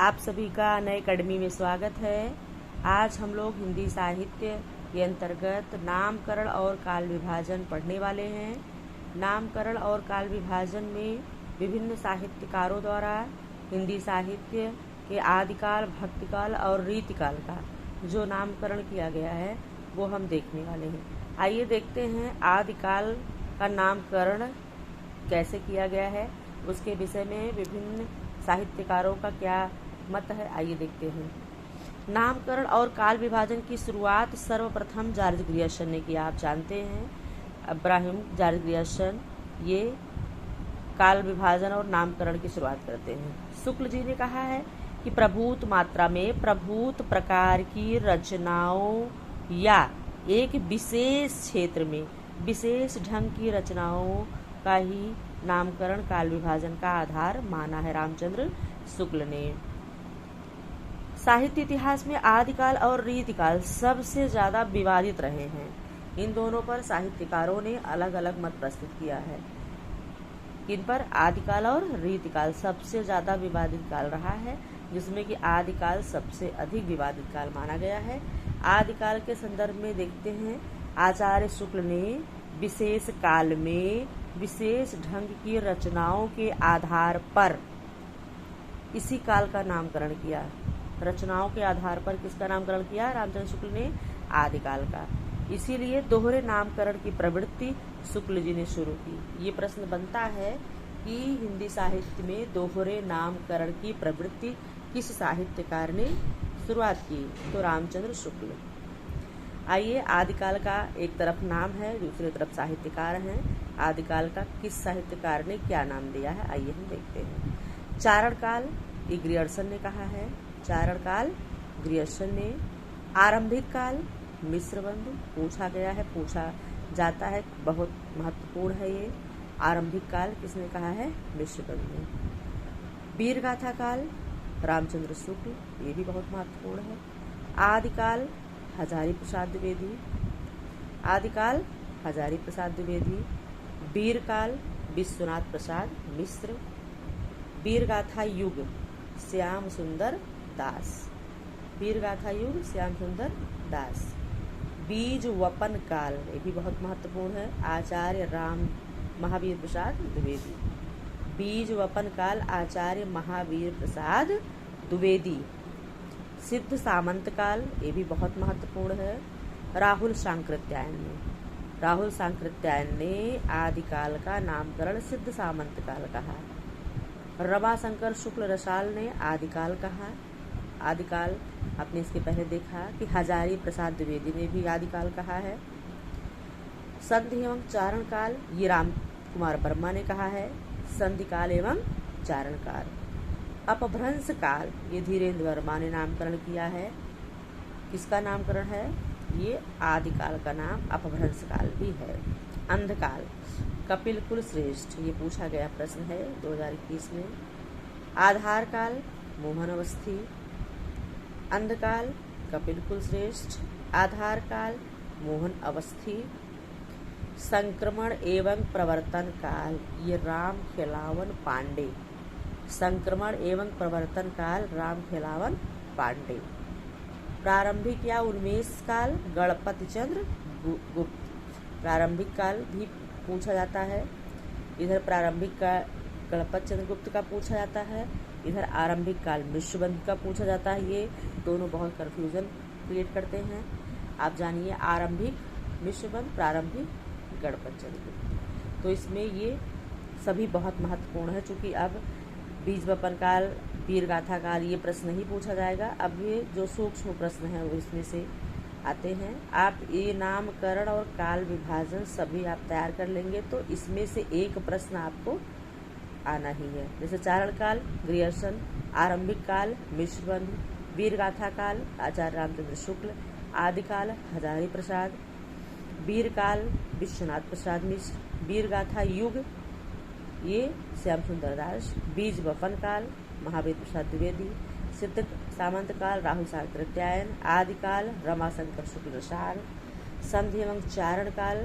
आप सभी का नए अकेडमी में स्वागत है। आज हम लोग हिंदी साहित्य के अंतर्गत नामकरण और काल विभाजन पढ़ने वाले हैं। नामकरण और काल विभाजन में विभिन्न साहित्यकारों द्वारा हिंदी साहित्य के आदिकाल, भक्तिकाल और रीतिकाल का जो नामकरण किया गया है वो हम देखने वाले हैं। आइए देखते हैं आदिकाल का नामकरण कैसे किया गया है, उसके विषय में विभिन्न साहित्यकारों का क्या मत है। आइए देखते हैं। नामकरण और काल विभाजन की शुरुआत सर्वप्रथम जॉर्ज ग्रियर्सन ने किया। आप जानते हैं अब्राहम जॉर्ज ग्रियर्सन ये काल विभाजन और नामकरण की शुरुआत करते हैं। शुक्ल जी ने कहा है कि प्रभूत मात्रा में प्रभूत प्रकार की रचनाओं या एक विशेष क्षेत्र में विशेष ढंग की रचनाओं का ही नामकरण काल विभाजन का आधार माना है। रामचंद्र शुक्ल ने साहित्य इतिहास में आदिकाल और रीतिकाल सबसे ज्यादा विवादित रहे हैं। इन दोनों पर साहित्यकारों ने अलग अलग मत प्रस्तुत किया है। इन पर आदिकाल और रीतिकाल सबसे ज्यादा विवादित काल रहा है, जिसमें कि आदिकाल सबसे अधिक विवादित काल माना गया है। आदिकाल के संदर्भ में देखते हैं, आचार्य शुक्ल ने विशेष काल में विशेष ढंग की रचनाओं के आधार पर इसी काल का नामकरण किया। रचनाओं के आधार पर किसका नामकरण किया? रामचंद्र शुक्ल ने आदिकाल का। इसीलिए दोहरे नामकरण की प्रवृत्ति शुक्ल जी ने शुरू की। ये प्रश्न बनता है कि हिंदी साहित्य में दोहरे नामकरण की प्रवृत्ति किस साहित्यकार ने शुरुआत की? तो रामचंद्र शुक्ल। आइए, आदिकाल का एक तरफ नाम है, दूसरी तरफ साहित्यकार हैं। आदिकाल का किस साहित्यकार ने क्या नाम दिया है, आइए हम देखते हैं। चारण काल ये ग्रियर्सन ने कहा है। चारण काल ग्रियर्सन ने। आरंभिक काल मिश्रबंधु पूछा गया है, पूछा जाता है, बहुत महत्वपूर्ण है ये। आरंभिक काल किसने कहा है? मिश्रबंधु। वीरगाथा काल रामचंद्र शुक्ल, ये भी बहुत महत्वपूर्ण है। आदिकाल हजारी प्रसाद द्विवेदी। आदिकाल हजारी प्रसाद द्विवेदी। वीरकाल विश्वनाथ प्रसाद मिश्र। वीरगाथा युग श्याम सुंदर दास। वीरगाथा युग श्याम सुंदर दास। बीज वपन काल ये भी बहुत महत्वपूर्ण है, आचार्य राम महावीर प्रसाद द्विवेदी। बीज वपन काल आचार्य महावीर प्रसाद द्विवेदी। सिद्ध सामंत काल ये भी बहुत महत्वपूर्ण है, राहुल सांकृत्यायन ने। राहुल सांकृत्यायन ने आदिकाल का नामकरण सिद्ध सामंत काल कहा। रमाशंकर शुक्ल रसाल ने आदिकाल कहा। आदिकाल आपने इसके पहले देखा कि हजारी प्रसाद द्विवेदी ने भी आदिकाल कहा है। संधि एवं चारण काल ये राम कुमार वर्मा ने कहा है। संधि काल एवं चारण काल। अपभ्रंश काल ये धीरेन्द्र वर्मा ने नामकरण किया है। किसका नामकरण है? ये आदिकाल का नाम अपभ्रंश काल भी है। अंधकाल कपिल कुल श्रेष्ठ, ये पूछा गया प्रश्न है 2021 में। आधार काल मोहन अवस्थी। अंधकाल कपिल कुल श्रेष्ठ। आधार काल मोहन अवस्थी। संक्रमण एवं प्रवर्तन काल ये राम खेलावन पांडे। संक्रमण एवं प्रवर्तन काल राम खेलावन पांडे। प्रारंभिक या उन्मेष काल गणपति चंद्र गुप्त। प्रारंभिक काल भी पूछा जाता है। इधर प्रारंभिक का गणपति चंद्र गुप्त का पूछा जाता है, इधर आरंभिक काल मिश्रबंधु का पूछा जाता है। ये दोनों बहुत कंफ्यूजन क्रिएट करते हैं। आप जानिए आरंभिक मिश्रबंधु, प्रारंभिक गणपति चंद्र गुप्त। तो इसमें ये सभी बहुत महत्वपूर्ण है। चूंकि अब बीज वपन काल, वीरगाथा काल ये प्रश्न नहीं पूछा जाएगा। अब ये जो सूक्ष्म प्रश्न है वो इसमें से आते हैं। आप ये नामकरण और काल विभाजन सभी आप तैयार कर लेंगे तो इसमें से एक प्रश्न आपको आना ही है। जैसे चारण काल ग्रियर्सन, आरंभिक काल मिश्रबंधु, वीरगाथा काल आचार्य रामचंद्र शुक्ल, आदिकाल हजारी प्रसाद, वीरकाल विश्वनाथ प्रसाद मिश्र, वीरगाथा युग ये श्याम सुंदर दास, बीज वपन काल महावीर प्रसाद द्विवेदी, सिद्ध सामंत काल राहुल सांकृत्यायन, आदिकाल रमाशंकर शुक्ल रसाल, संधि एवं चारण काल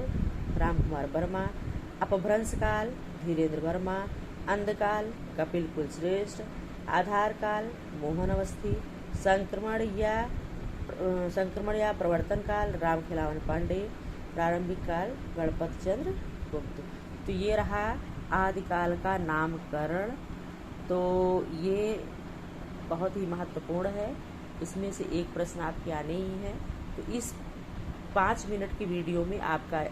राम कुमार वर्मा, अपभ्रंश काल धीरेन्द्र वर्मा, अंधकाल कपिल कुल श्रेष्ठ, आधार काल, मोहन अवस्थी, संक्रमण या प्रवर्तन काल, राम खिलावन पांडे, प्रारंभिक काल, गणपत चंद्र गुप्त। तो ये रहा आदिकाल का नामकरण। तो ये बहुत ही महत्वपूर्ण है, इसमें से एक प्रश्न आपके आने ही है। तो इस 5 मिनट की वीडियो में आपका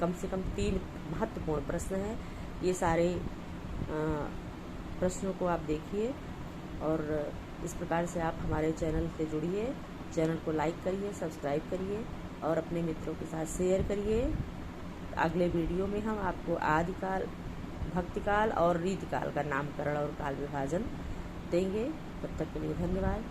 कम से कम 3 महत्वपूर्ण प्रश्न हैं। ये सारे प्रश्नों को आप देखिए और इस प्रकार से आप हमारे चैनल से जुड़िए। चैनल को लाइक करिए, सब्सक्राइब करिए और अपने मित्रों के साथ शेयर करिए। अगले वीडियो में हम आपको आदिकाल, भक्तिकाल और रीतिकाल का नामकरण और काल विभाजन देंगे। तब तक के लिए धन्यवाद।